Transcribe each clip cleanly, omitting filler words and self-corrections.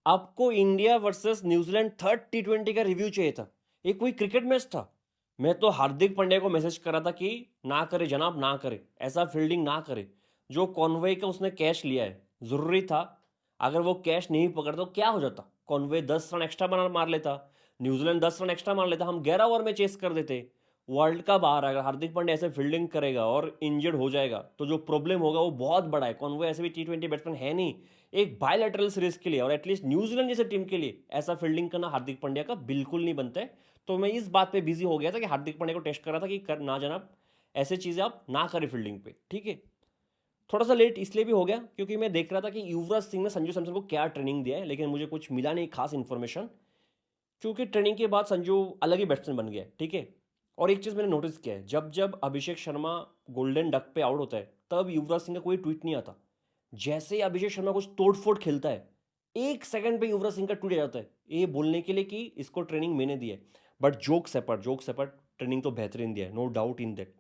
आपको India versus New Zealand third टी20 का review चाहिए था। ये कोई क्रिकेट मैच था। मैं तो हार्दिक पांड्या को मैसेज कर रहा था कि ना करे जनाब, ना करे, ऐसा फील्डिंग ना करे। जो कॉनवे का उसने कैच लिया है, जरूरी था। अगर वो कैच नहीं पकड़ता तो क्या हो जाता? कॉनवे 10 रन एक्स्ट्रा बना मार लेता, न्यूजीलैंड 10 रन एक्स्ट्रा मार लेता, हम 11 ओवर में चेस कर देते। वर्ल्ड कप आ रहा है, अगर हार्दिक पांड्या ऐसे फील्डिंग करेगा और इंजर्ड हो जाएगा तो जो प्रॉब्लम होगा वो बहुत बड़ा है। कॉनवे ऐसे भी टी20 बैट्समैन है नहीं। एक बायलैटरल सीरीज के लिए और एटलीस्ट न्यूजीलैंड जैसे टीम के लिए ऐसा फील्डिंग करना हार्दिक पांड्या का बिल्कुल नहीं बनता है। तो मैं इस बात पे बिजी हो गया था कि हार्दिक पांड्या को टेस्ट कर रहा था कि कर ना जनाब, ऐसे चीजें आप ना करें फील्डिंग पे, ठीक है। थोड़ा सा लेट इसलिए भी हो गया क्योंकि मैं देख रहा था कि युवराज सिंह ने संजू सैमसन को क्या ट्रेनिंग दिया है, लेकिन मुझे कुछ मिला नहीं खास इन्फॉर्मेशन। क्योंकि ट्रेनिंग के बाद संजू अलग ही बैट्समैन बन गया है, ठीक है। और एक चीज़ मैंने नोटिस किया है, जब जब अभिषेक शर्मा गोल्डन डक पे आउट होता है तब युवराज सिंह का कोई ट्वीट नहीं आता। जैसे ही अभिषेक शर्मा कुछ तोड़फोड़ खेलता है, 1 सेकंड पे युवराज सिंह का ट्वीट आ जाता है ये बोलने के लिए कि इसको ट्रेनिंग मैंने दी है। बट जोक सेपट ट्रेनिंग तो बेहतरीन दिया है, नो डाउट इन दैट।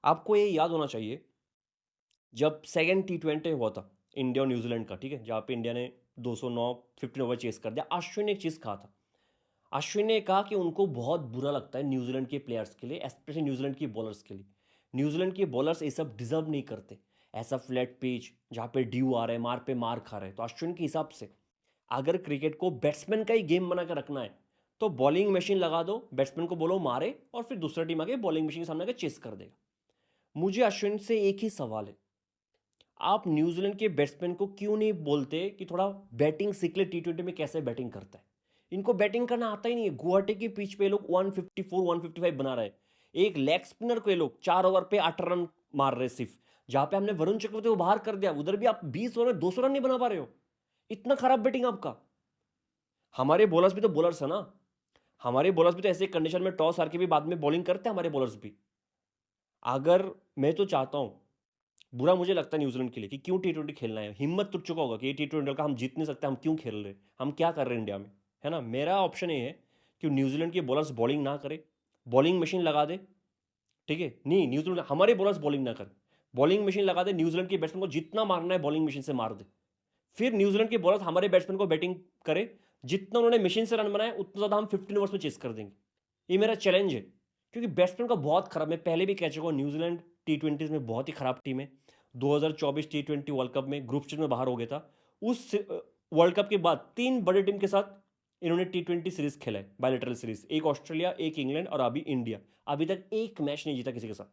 आपको ये याद होना चाहिए, जब सेकेंड टी20 हुआ था इंडिया और न्यूजीलैंड का, ठीक है, जहाँ पे इंडिया ने 209 15 ओवर चेस कर दिया, अश्विन ने एक चीज़ कहा था। अश्विन ने कहा कि उनको बहुत बुरा लगता है न्यूजीलैंड के प्लेयर्स के लिए, स्पेशली न्यूजीलैंड की बॉलर्स के लिए। न्यूजीलैंड के बॉलर्स ये सब डिजर्व नहीं करते, ऐसा फ्लैट पिच जहाँ पे ड्यू आ रहा है, मार पे मार खा रहे हैं। तो अश्विन के हिसाब से अगर क्रिकेट को बैट्समैन का ही गेम बना कर रखना है तो बॉलिंग मशीन लगा दो, बैट्समैन को बोलो मारे, और फिर दूसरा टीम आके बॉलिंग मशीन के सामने आके चेस कर देगा। मुझे अश्विन से एक ही सवाल है, आप न्यूजीलैंड के बैट्समैन को क्यों नहीं बोलते कि थोड़ा बैटिंग सीख ले, टी20 में कैसे बैटिंग करता है। इनको बैटिंग करना आता ही नहीं है। गुवाहाटी के पिच पे लोग 154 155 बना रहे हैं। एक लेग स्पिनर को ये लोग 4 ओवर पे 8 रन मार रहे सिर्फ। जहां पे हमने वरुण चक्रवर्ती को बाहर कर दिया, उधर भी आप 20 ओवर में 200 रन नहीं बना पा रहे हो। इतना खराब बैटिंग आपका। हमारे बॉलर्स भी तो बॉलर्स है ना। हमारे बॉलर्स भी तो ऐसे कंडीशन में टॉस हार के भी बाद में बॉलिंग करते हैं हमारे बॉलर्स भी। अगर मैं तो चाहता हूं, बुरा मुझे लगता है न्यूजीलैंड के लिए कि क्यों टी20 खेलना है। हिम्मत टूट चुका होगा कि ये टी20 का हम जीत नहीं सकते, हम क्यों खेल रहे, हम क्या कर रहे हैं इंडिया में, है ना। मेरा ऑप्शन ये है कि न्यूजीलैंड के बॉलर्स बॉलिंग ना करे, बॉलिंग मशीन लगा दे, ठीक है। नहीं, न्यूजीलैंड हमारे बॉलर्स बॉलिंग ना करे, बॉलिंग मशीन लगा दे, न्यूजीलैंड के बैट्समैन को जितना मारना है बॉलिंग मशीन से मार दे। फिर न्यूजीलैंड के बॉलर्स हमारे बैट्समैन को बैटिंग करे, जितना उन्होंने मशीन से रन बनाए उतना ज़्यादा हम 15 ओवर्स में चेस कर देंगे। ये मेरा चैलेंज है। क्योंकि बैट्समैन का बहुत खराब, मैं पहले भी कह चुका हूँ, न्यूजीलैंड टी20 में बहुत ही खराब टीम है। 2024 टी20 वर्ल्ड कप में ग्रुप स्टेज में बाहर हो गया था। उस वर्ल्ड कप के बाद 3 बड़ी टीम के साथ इन्होंने टी20 सीरीज खेला है, बायलैटरल सीरीज, एक ऑस्ट्रेलिया, एक इंग्लैंड और अभी इंडिया। अभी तक एक मैच नहीं जीता किसी के साथ।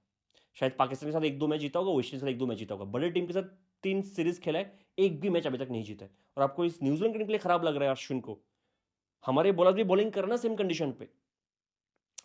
शायद पाकिस्तान के साथ 1-2 मैच जीता होगा, वेस्ट इंडीज के साथ 1-2 मैच जीता होगा। बड़े टीम के साथ 3 सीरीज खेला है, एक भी मैच अभी तक नहीं जीता है। और आपको इस न्यूजीलैंड के लिए खराब लग रहा है अश्विन को। हमारे बॉलर भी बॉलिंग करना सेम कंडीशन पे।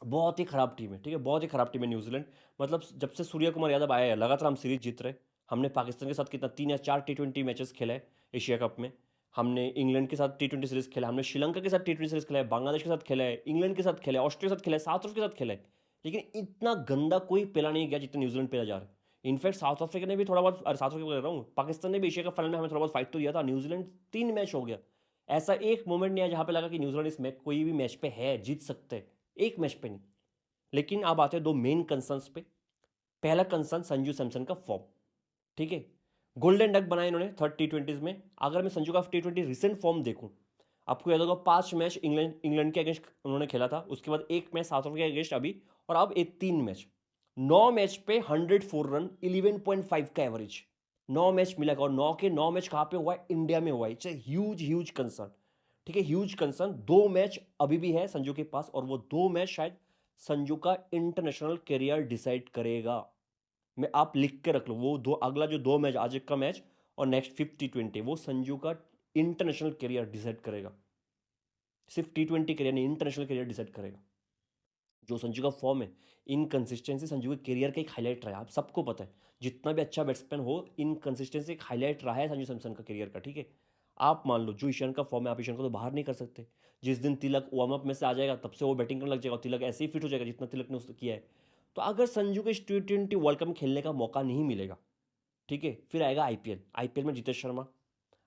बहुत ही खराब टीम है, ठीक है, बहुत ही खराब टीम है न्यूजीलैंड। मतलब जब से सूर्य कुमार यादव आया है लगातार हम सीरीज जीत रहे। हमने पाकिस्तान के साथ कितना 3 या 4 टी20 मैचेस खेला है एशिया कप में। हमने इंग्लैंड के साथ टी20 सीरीज खेला, हमने श्रीलंका के साथ टी20 सीरीज खेला है, बांग्लादेश के साथ खेला है, इंग्लैंड के साथ खेला है, ऑस्ट्रेलिया के साथ खेला है, साउथ अफ्रीका के साथ खेला है। लेकिन इतना गंदा कोई पेला नहीं गया जितना न्यूजीलैंड पेला जा रहा है। इनफैक्ट साउथ अफ्रीका ने भी थोड़ा बहुत, साउथ अफ्रीका कह रहा हूँ, पाकिस्तान ने भी एशिया कप फाइनल में हमें थोड़ा बहुत फाइट तो दिया था। न्यूजीलैंड 3 मैच हो गया, ऐसा एक मोमेंट नहीं है जहां पे लगा कि न्यूजीलैंड इस मैच कोई भी मैच पे है, जीत सकते हैं, एक मैच पे नहीं। लेकिन अब आते हैं दो मेन कंसर्न्स पे। पहला कंसर्न संजू सैमसन का फॉर्म, ठीक है। गोल्डन डक बनाए इन्होंने थर्ड टी20 में। अगर मैं संजू का टी20 रिसेंट फॉर्म देखूं, आपको याद होगा 5 मैच इंग्लैंड के अगेंस्ट उन्होंने खेला था, उसके बाद एक मैच साउथ अफ्रीका के अगेंस्ट अभी, और अब एक 3 मैच। 9 मैच पे 104 रन, 11.5 का एवरेज। 9 मैच मिला, और 9 के 9 मैच कहां पे हुआ है? इंडिया में हुआ है। इट्स ह्यूज ह्यूज कंसर्न, ठीक है, ह्यूज कंसर्न। 2 मैच अभी भी है संजू के पास, और वो 2 मैच शायद संजू का इंटरनेशनल करियर डिसाइड करेगा। मैं आप लिख के रख लो, वो दो, अगला जो 2 मैच, आज का मैच और नेक्स्ट 5th टी20, वो संजू का इंटरनेशनल करियर डिसाइड करेगा। सिर्फ टी20 करियर नहीं, इंटरनेशनल करियर डिसाइड करेगा। जो संजू का फॉर्म है, इनकंसिस्टेंसी संजू के करियर का एक हाईलाइट रहा है, आप सबको पता है। जितना भी अच्छा बैट्समैन हो, इनकंसिस्टेंसी एक हाईलाइट रहा है संजू सैमसन का करियर का, ठीक है। आप मान लो जो ईशान का फॉर्म है, आप ईशान को तो बाहर नहीं कर सकते। जिस दिन तिलक वार्म अप में से आ जाएगा तब से वो बैटिंग करने लग जाएगा, और तिलक ऐसे ही फिट हो जाएगा जितना तिलक ने उसने किया है। तो अगर संजू को इस टी20 वर्ल्ड कप में खेलने का मौका नहीं मिलेगा, ठीक है, फिर आएगा आईपीएल। आईपीएल में जितेश शर्मा,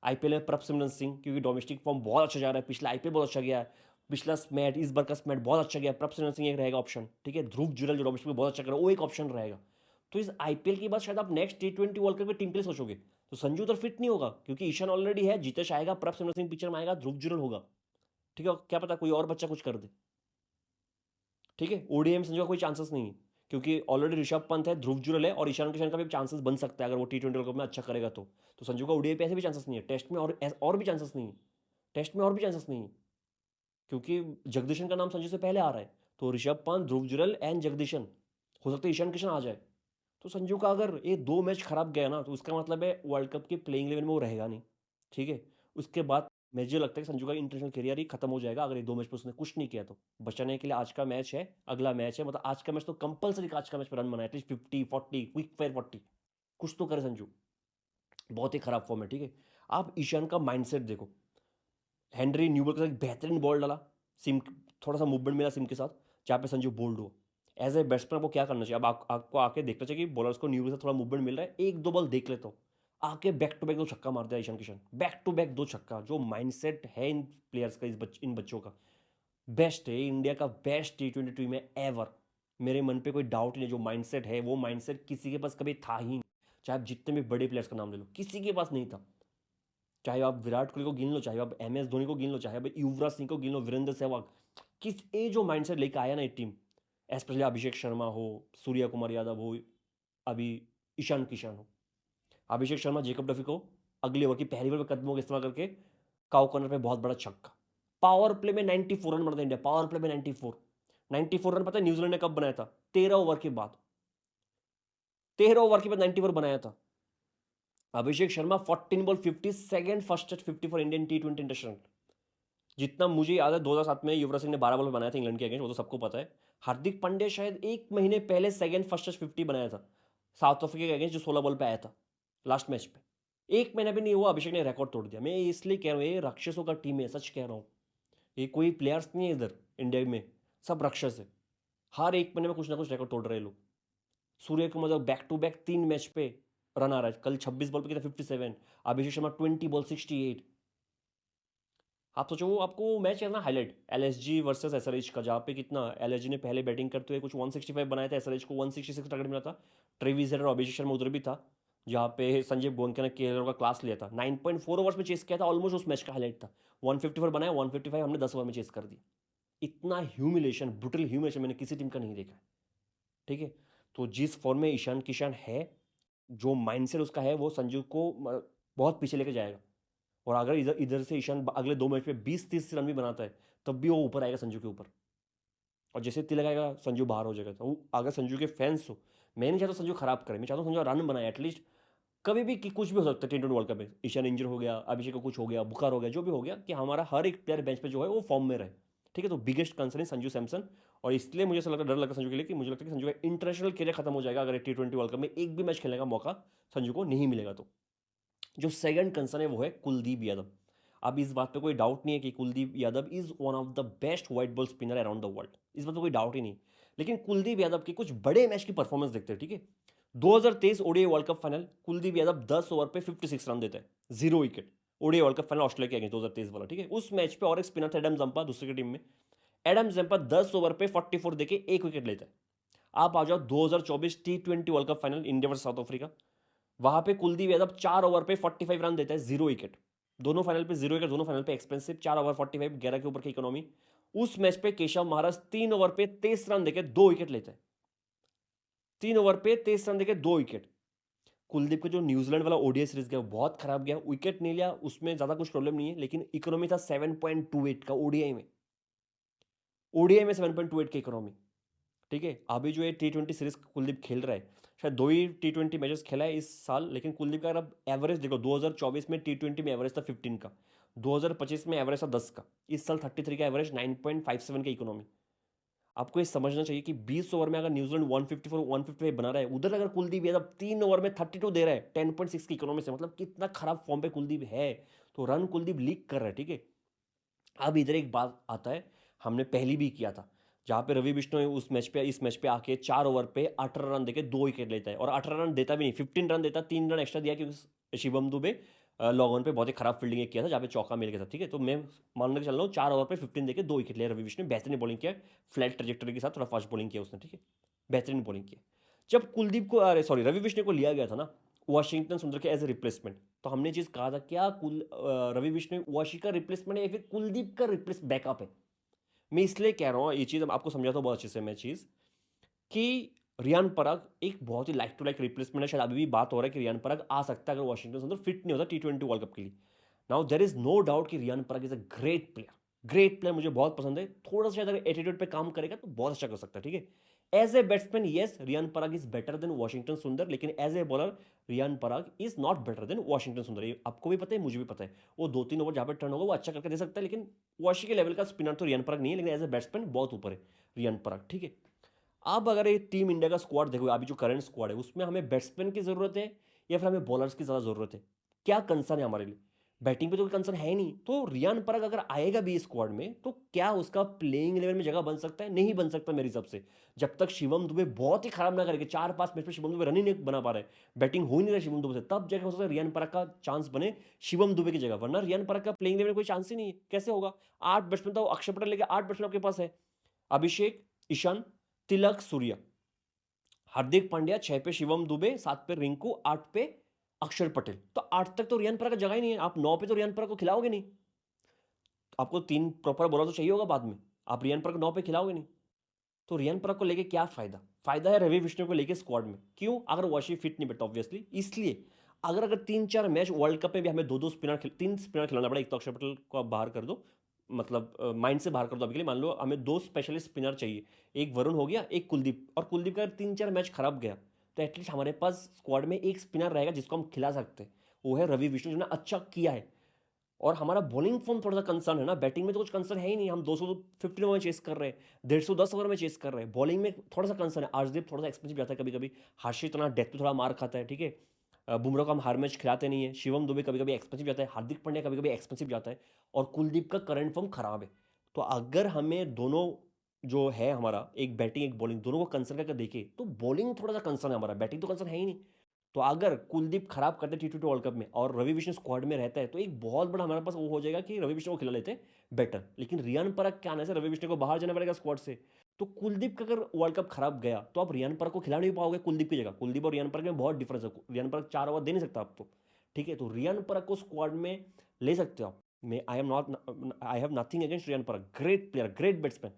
आईपीएल में प्रभसिमरन सिंह, क्योंकि डोमेस्टिक फॉर्म बहुत अच्छा जा रहा है, पिछला आईपीएल बहुत अच्छा गया है, पिछला स्मैट, इस बार का स्मैट बहुत अच्छा गया है। प्रभसिमरन सिंह एक रहेगा ऑप्शन, ठीक है। ध्रुव जुरल जो डोमेस्टिक में बहुत अच्छा कर रहा है, वो एक ऑप्शन रहेगा। तो इस आईपीएल के बाद शायद आप नेक्स्ट टी20 वर्ल्ड कप की टीम के लिए सोचोगे। तो संजू उधर फिट नहीं होगा क्योंकि ईशान ऑलरेडी है, जीतेश आएगा, प्रभ सिमरन पिक्चर में आएगा, ध्रुव जुरल होगा, ठीक है, क्या पता कोई और बच्चा कुछ कर दे, ठीक है। ओडीआई में संजू का कोई चांसेस नहीं है क्योंकि ऑलरेडी ऋषभ पंत है, ध्रुव जुरल है और ईशान किशन का भी चांसेस बन सकता है अगर वो T20 वर्ल्ड कप में अच्छा करेगा तो संजू का ओडीआई पे ऐसे भी चांसेस नहीं है, टेस्ट में और भी चांसेस नहीं है, टेस्ट में और भी चांसेस नहीं है क्योंकि जगदीशन का नाम संजू से पहले आ रहा है, तो ऋषभ पंत, ध्रुव जुरल एंड जगदीशन, हो सकता है ईशान किशन आ जाए। तो संजू का अगर ये 2 मैच खराब गया ना तो उसका मतलब है वर्ल्ड कप की प्लेइंग 11 में वो रहेगा नहीं, ठीक है। उसके बाद मुझे लगता है कि संजू का इंटरनेशनल करियर ही खत्म हो जाएगा अगर ये 2 मैच पर उसने कुछ नहीं किया तो। बचाने के लिए आज का मैच है, अगला मैच है, मतलब आज का मैच तो कंपलसरी, आज का मैच पर रन बनाए एटलीस्ट 50-40 क्विक फायर 40, कुछ तो करे संजू, बहुत ही खराब फॉर्म है, ठीक है। आप ईशान का माइंडसेट देखो, हेनरी न्यूबॉल के साथ एक बेहतरीन बॉल डाला, सिम थोड़ा सा मूवमेंट मिला सिम के साथ, जहाँ पे संजू बोल्ड हुआ। एज ए बैट्समैन आपको क्या करना चाहिए, अब आपको आके देखना चाहिए कि बॉलर्स को न्यूबॉल से थोड़ा मूवमेंट मिल रहा है, एक दो बॉल देख लेता हूँ, आके बैक टू बैक 2 छक्का मार दिया Ishan Kishan, back to back 2 छक्का। जो माइंडसेट है इन प्लेयर्स का, इन बच्चों का बेस्ट है, इंडिया का बेस्ट T20 टीम है एवर, मेरे मन पे कोई डाउट नहीं। जो माइंडसेट है वो माइंडसेट किसी के पास कभी था ही नहीं, चाहे आप जितने भी बड़े प्लेयर्स का नाम ले लो, किसी के पास नहीं था। चाहे आप विराट कोहली को गिन लो, चाहे आप MS धोनी को गिन लो, चाहे आप युवराज सिंह को गिन लो, वीरेंद्र सहवाग, किस ये जो माइंडसेट लेकर आया ना ये टीम, स्पेशली अभिषेक शर्मा हो, सूर्य कुमार यादव हो, अभी ईशान किशन हो। अभिषेक शर्मा जेकब डफी को अगले ओवर की पहली बॉल में कदमों का इस्तेमाल करके काउ कॉर्नर पे बहुत बड़ा छक्का, पावर प्ले में 94 रन बनाते इंडिया, पावर प्ले में 94 रन पता है न्यूजीलैंड ने कब बनाया था? 13 ओवर के बाद, 13 ओवर के बाद 94 बनाया था। Abhishek Sharma 14 ball 50, second first 50 for Indian T20 international. जितना मुझे याद है 2007 में युवराज सिंह ने 12 बॉल बनाया था इंग्लैंड के अगेंस्ट, वो तो सबको पता है। हार्दिक पांड्या शायद 1 महीने पहले सेकंड फर्स्ट 50 बनाया था साउथ अफ्रीका के अगेंस्ट, जो 16 बॉल पे आया था लास्ट मैच पे। 1 महीना भी नहीं हुआ, अभिषेक ने रिकॉर्ड तोड़ दिया। मैं इसलिए कह रहा हूँ ये राक्षसों का टीम है, सच कह रहा हूँ। ये कोई प्लेयर्स नहीं है इधर इंडिया में, सब राक्षस है, हर 1 महीने में कुछ ना कुछ रिकॉर्ड तोड़ रहे लोग। Surya Kumar back to back 3 match पे रन आ रहा है, कल 26 बॉल पे कितना 57, अभिषेक शर्मा 20 बॉल 68। आप सोचो वो आपको मैच है ना हाईलाइट LSG वर्सेस SRH का, जहाँ पे कितना LSG ने पहले बैटिंग करते हुए कुछ 165 बनाया था, SRH को 166 टारगेट मिला था। ट्रेविस हेड और अभिषेक शर्मा उधर भी था, जहाँ पे संजय गोयनका ने KL का क्लास लिया था, 9.4 ओवर्स में चेस किया था, ऑलमोस्ट उस मैच का हाईलाइट था। 154 बनाया, 155 हमने 10 ओवर में चेस कर दी। इतना ह्यूमिलेशन, ब्रुटल ह्यूमिलेशन मैंने किसी टीम का नहीं देखा है, ठीक है। तो जिस फॉर्म में ईशान किशन है, जो माइंडसेट उसका है, वो संजू को बहुत पीछे लेके जाएगा। और अगर इधर इधर से ईशान अगले 2 मैच में 20-30 रन भी बनाता है तब भी वो ऊपर आएगा संजू के ऊपर, और जैसे तिलक आएगा संजू बाहर हो जाएगा। तो अगर संजू के फैंस हो, मैं नहीं चाहता संजू खराब करे, मैं चाहता हूँ संजू रन बनाए एटलीस्ट। कभी भी कि कुछ भी हो सकता है T20 वर्ल्ड कप में, ईशान इंजर हो गया, अभिषेक को कुछ हो गया, बुखार हो गया, जो भी हो गया, कि हमारा हर एक प्लेयर बेंच पे जो है वो फॉर्म में रहे, ठीक है। तो बिगेस्ट कंसर्न है संजू सैमसन, और इसलिए मुझे ऐसा लगता है, डर लगता है संजू के लिए, कि मुझे लगता है कि संजू का इंटरनेशनल करियर खत्म हो जाएगा अगर T20 वर्ल्ड कप में एक भी मैच खेलने का मौका संजू को नहीं मिलेगा तो। जो सेकंड कंसर्न है वो है कुलदीप यादव। अब इस बात पे कोई डाउट नहीं है कि Kuldeep Yadav is one of the best white ball spinner around the world, इस बात पे कोई डाउट ही नहीं। लेकिन कुलदीप यादव के कुछ बड़े मैच की परफॉर्मेंस देखते हैं, ठीक है। 2023 ODI world cup final, Kuldeep Yadav 10 over पे 56 रन देता है, 0 wicket. ODI world cup final Australia के अगेंस्ट 2023 वाला, ठीक है। उस मैच पे और एक स्पिनर था एडम जंपा दूसरी की टीम में, एडम जंपा 10 ओवर पे 44 देके 1 विकेट लेता है। आप आ जाओ 2024 T20 world cup final, India versus south Africa, वहां पे कुलदीप यादव 4 ओवर पे 45 रन देता है, 0 विकेट। दोनों फाइनल पे 0 विकेट, दोनों फाइनल पे एक्सपेंसिव, 4 ओवर 45, 11 के ऊपर की इकोनॉमी। उस मैच पे केशव महाराज 3 ओवर पे 23 रन देके 2 विकेट लेते हैं, 3 ओवर पे 23 रन देके 2 विकेट। कुलदीप का जो न्यूजीलैंड वाला ओडीआई सीरीज गया बहुत खराब गया, विकेट नहीं लिया, उसमें ज्यादा कुछ प्रॉब्लम नहीं है, लेकिन इकोनॉमी था 7.28 का ओडीआई में, ओडीआई में 7.28 की इकोनॉमी, ठीक है। अभी जो ये T20 सीरीज कुलदीप खेल रहा है, शायद 2 ही T20 मैचेस खेला है इस साल, लेकिन कुलदीप का अगर आप एवरेज देखो, 2024 में T20 में एवरेज था 15 का, 2025 में एवरेज था 10 का, इस साल 33 का एवरेज, 9.57 की इकोनॉमी। आपको ये समझना चाहिए कि 20 ओवर में अगर न्यूजीलैंड 154 155 बना रहा है, उधर अगर कुलदीप यादव 3 ओवर में 32 दे रहा है 10.6 की इकोनॉमी से, मतलब कितना खराब फॉर्म पे कुलदीप है। तो रन कुलदीप लीक कर रहा है, ठीक है। अब इधर एक बात आता है, हमने पहली भी किया था, जहाँ पे रवि बिश्नोई उस मैच पे इस मैच पे आके 4 ओवर पे 18 रन देके 2 विकेट लेता है, और 18 रन देता भी नहीं, 15 रन देता, 3 रन एक्स्ट्रा दिया क्योंकि शिवम दुबे लॉग ऑन पे बहुत ही खराब फील्डिंग किया था, जहाँ पे चौका मिल गया था, ठीक है। तो मैं मान के चल रहा हूँ 4 ओवर पे 15 देके 2 विकेट लिया रवि बिश्नोई, बेहतरीन बॉलिंग किया, फ्लैट ट्रेजेक्टरी के साथ थोड़ा फास्ट बॉलिंग किया उसने, ठीक है, बेहतरीन बॉलिंग किया। जब कुलदीप को, अरे सॉरी, रवि बिश्नोई को लिया गया था ना, वॉशिंगटन सुंदर के एज ए रिप्लेसमेंट। तो हमने चीज कहा था क्या रवि बिश्नोई वॉशी का रिप्लेसमेंट है या फिर कुलदीप का रिप्लेस बैकअप है। मैं इसलिए कह रहा हूँ ये चीज आपको समझाता हूँ बहुत अच्छे से मैं चीज कि रियान पराग एक बहुत ही लाइक टू लाइक रिप्लेसमेंट है। शायद अभी भी बात हो रहा है कि रियान पराग आ सकता है अगर वॉशिंगटन सुंदर फिट नहीं होता T20 वर्ल्ड कप के लिए। Now there is no doubt कि Riyan Parag is a great player, great player, मुझे बहुत पसंद है। थोड़ा सा शायद अगर एटीट्यूड पे काम करेगा तो बहुत अच्छा कर सकता है, ठीक है। As a batsman yes Riyan Parag is better than Washington Sundar, लेकिन as a bowler Riyan Parag is not better than Washington Sundar. ये आपको भी पता है, मुझे भी पता है। वो 2-3 ओवर जहां पे टर्न होगा वो अच्छा करके दे सकता है, लेकिन वॉशी के लेवल का स्पिनर तो रियान पराग नहीं है, लेकिन एज ए बैट्समैन बहुत ऊपर है रियान पराग, ठीक है। अब अगर ये टीम इंडिया का स्क्वाड देखो, अभी जो करंट स्क्वाड है उसमें हमें बैट्समैन की जरूरत है या फिर हमें बॉलर्स की ज्यादा जरूरत है? क्या कंसर्न है हमारे लिए? बैटिंग पे तो कोई कंसर्न है नहीं। तो रियान पराग अगर आएगा भी स्क्वाड में तो क्या उसका प्लेइंग लेवल में जगह बन सकता है? नहीं बन सकता मेरे हिसाब से। जब तक शिवम दुबे बहुत ही खराब ना करेगा, 4-5 मैच में शिवम दुबे रन ही नहीं बना पा रहे, बैटिंग हो ही नहीं रहा शिवम दुबे से, तब जाकर हो सकता है रियान पराग का चांस बने शिवम दुबे की जगह। वरना रियान पराग का प्लेइंग लेवल में कोई चांस ही नहीं है, कैसे होगा? 8 बैट्समैन तो अक्षर पटेल लेके 8 बैट्समैन आपके पास है। अभिषेक, ईशान, तिलक, सूर्या, हार्दिक पांड्या, 6 पे शिवम दुबे, 7 पे रिंकू, 8 पे अक्षर पटेल। तो 8 तक तो रियान पराग का जगह ही नहीं है। आप 9 पे तो रियान पराग को खिलाओगे नहीं। आपको 3 प्रॉपर बॉलर तो चाहिए होगा बाद में, आप रियान पराग 9 पे खिलाओगे नहीं। तो रियान पराग को लेके क्या फायदा? फायदा है रवि बिश्नोई को लेके स्क्वाड में। क्यों? अगर वॉशी फिट नहीं बैठता ऑब्वियसली, इसलिए अगर अगर 3-4 मैच वर्ल्ड कप में भी हमें 2-2 स्पिनर 3 स्पिनर खिलाना पड़ा, एक तो अक्षर पटेल को आप बाहर कर दो, मतलब माइंड से बाहर कर दो अभी के लिए। मान लो हमें 2 स्पेशलिस्ट स्पिनर चाहिए, एक वरुण हो गया, एक कुलदीप। और कुलदीप का 3-4 मैच खराब गया तो एटलीस्ट हमारे पास स्क्वाड में एक स्पिनर रहेगा जिसको हम खिला सकते हैं, वो है रवि बिश्नोई, जिन्होंने अच्छा किया है। और हमारा बॉलिंग फॉर्म थोड़ा सा कंसर्न है ना, बैटिंग में तो कुछ कंसर्न है ही नहीं। हम 250 ओवर में चेस कर रहे हैं, 150 ओवर में चेस कर रहे हैं। बॉलिंग में थोड़ा सा कंसर्न है, अर्शदीप थोड़ा सा एक्सपेंसिव जाता है कभी कभी, हर्षित इतना डेथ पे थोड़ा मार खाता है, ठीक है। बुमराह को हम हर मैच खिलाते नहीं है, शिवम दुबे कभी कभी एक्सपेंसिव जाता है, हार्दिक पांड्या कभी कभी एक्सपेंसिव जाता है, और कुलदीप का करंट फॉर्म खराब है। तो अगर हमें दोनों जो है हमारा, एक बैटिंग एक बॉलिंग, दोनों को कंसर्न करके देखे तो बॉलिंग थोड़ा सा कंसर्न है हमारा, बैटिंग तो कंसर्न है ही नहीं। तो अगर कुलदीप खराब करते T20 वर्ल्ड कप में और रवि बिश्नोई स्क्वाड में रहता है तो एक बहुत बड़ा हमारे पास वो हो जाएगा कि रवि बिश्नोई को खिला लेते हैं बेटर। लेकिन रियान पराग क्या आने से रवि बिश्नोई को बाहर जाना पड़ेगा स्क्वाड से। तो कुलदीप का अगर वर्ल्ड कप खराब गया तो आप रियान पराग को खिला नहीं पाओगे कुलदीप की जगह। कुलदीप और रियान पराग में बहुत डिफरेंस है, रियान पराग 4 ओवर दे नहीं सकता आपको, ठीक है। तो रियान पराग को स्क्वाड में ले सकते हो आप। मैं I have nothing against Riyan Parag, great player, great batsman.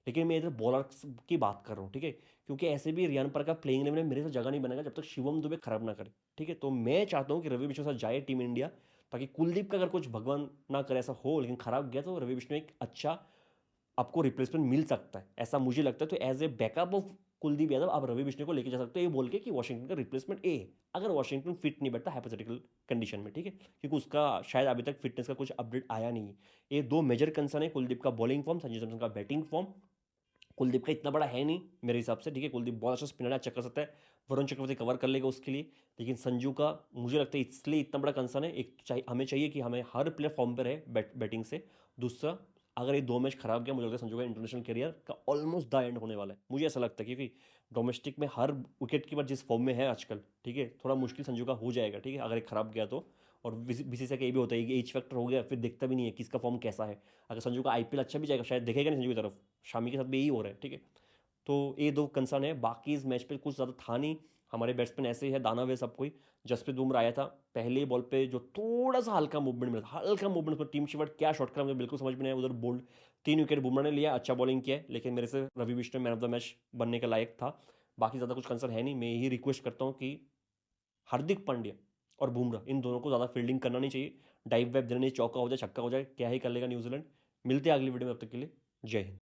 लेकिन मैं इधर बॉलर की बात कर रहा हूँ, ठीक है। क्योंकि ऐसे भी रियान पराग का प्लेइंग इलेवन में मेरे से जगह नहीं बनेगा जब तक शिवम दुबे खराब ना करे, ठीक है। तो मैं चाहता हूँ कि रवि बिश्नोई के साथ जाए टीम इंडिया, ताकि कुलदीप का अगर कुछ भगवान ना करे ऐसा हो लेकिन खराब गया तो रवि बिश्नोई एक अच्छा आपको रिप्लेसमेंट मिल सकता है, ऐसा मुझे लगता है। तो as a backup of Kuldeep Yadav आप रवि बिश्नोई को लेके जा सकते हो, ये बोल के कि वॉशिंगटन का रिप्लेसमेंट ए है, अगर वॉशिंगटन फिट नहीं बैठता हाइपोथेटिकल कंडीशन में, ठीक है। क्योंकि उसका शायद अभी तक फिटनेस का कुछ अपडेट आया नहीं है। ये 2 मेजर कंसर्न है, कुलदीप का बॉलिंग फॉर्म, संजू सैमसन का बैटिंग फॉर्म। कुलदीप का इतना बड़ा है नहीं मेरे हिसाब से, ठीक है। कुलदीप बहुत अच्छा स्पिनर है, अच्छा कर सकता है, वरुण चक्रवर्ती कवर कर लेगा उसके लिए। लेकिन संजू का मुझे लगता है इसलिए इतना बड़ा कंसर्न है, एक हमें चाहिए कि हमें हर प्लेयर फॉर्म पर रहे बैटिंग से। दूसरा, अगर ये 2 मैच खराब गया मुझे लगता है संजू का इंटरनेशनल करियर का ऑलमोस्ट द एंड होने वाला है, मुझे ऐसा लगता है। क्योंकि डोमेस्टिक में हर विकेट कीपर जिस फॉर्म में है आजकल, ठीक है, थोड़ा मुश्किल संजू का हो जाएगा, ठीक है, अगर ये खराब गया तो। और बीसीसीआई का ये भी होता है, एज फैक्टर हो गया, फिर दिखता भी नहीं है किसका फॉर्म कैसा है। अगर संजू का आईपीएल अच्छा भी जाएगा शायद देखेगा नहीं संजू की तरफ, शामी के साथ भी यही हो रहा है, ठीक है। तो ये 2 कंसर्न है, बाकी इस मैच पे कुछ ज़्यादा था नहीं। हमारे बैट्समैन ऐसे ही है, दानव है सब कोई। जसप्रीत बुमराह आया था पहले बॉल पे, जो थोड़ा सा हल्का मूवमेंट मिला था, हल्का मूवमेंट, टीम शिवर्ट क्या शॉट करा मुझे बिल्कुल समझ में नहीं आया। उधर बोल्ड 3 विकेट बुमराह ने लिया, अच्छा बॉलिंग किया है, लेकिन मेरे से Ravi Bishnoi man of the match बनने के लायक था। बाकी ज़्यादा कुछ कंसर्न है नहीं। मैं यही रिक्वेस्ट करता हूँ कि हार्दिक पांड्या और बुमराह इन दोनों को ज़्यादा फील्डिंग करना नहीं चाहिए, डाइव वाइव देना नहीं, चौका हो जाए छक्का हो जाए क्या ही कर लेगा न्यूजीलैंड। मिलते हैं अगली वीडियो में, तब तक के लिए जय हिंद।